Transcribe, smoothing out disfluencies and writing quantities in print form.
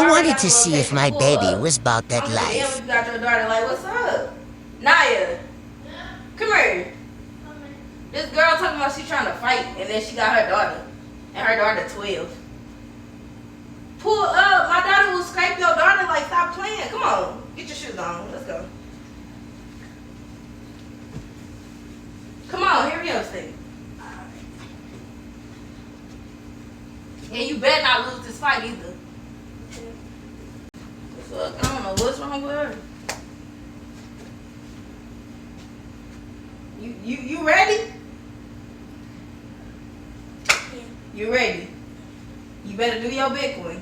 I already wanted got to the see if location. my Pull baby up. was about that I'm gonna DM life. if you got your daughter. Like, what's up? Naya, come here. This girl talking about she trying to fight, and then she got her daughter, and her daughter 12. Pull up. My daughter will scrape your daughter. Like, stop playing. Come on. Get your shoes on. Let's go. Come on. Hurry up, Steve. And you better not lose this fight either. Fuck, I don't know what's wrong with her. You ready? Yeah. You ready? You better do your big one.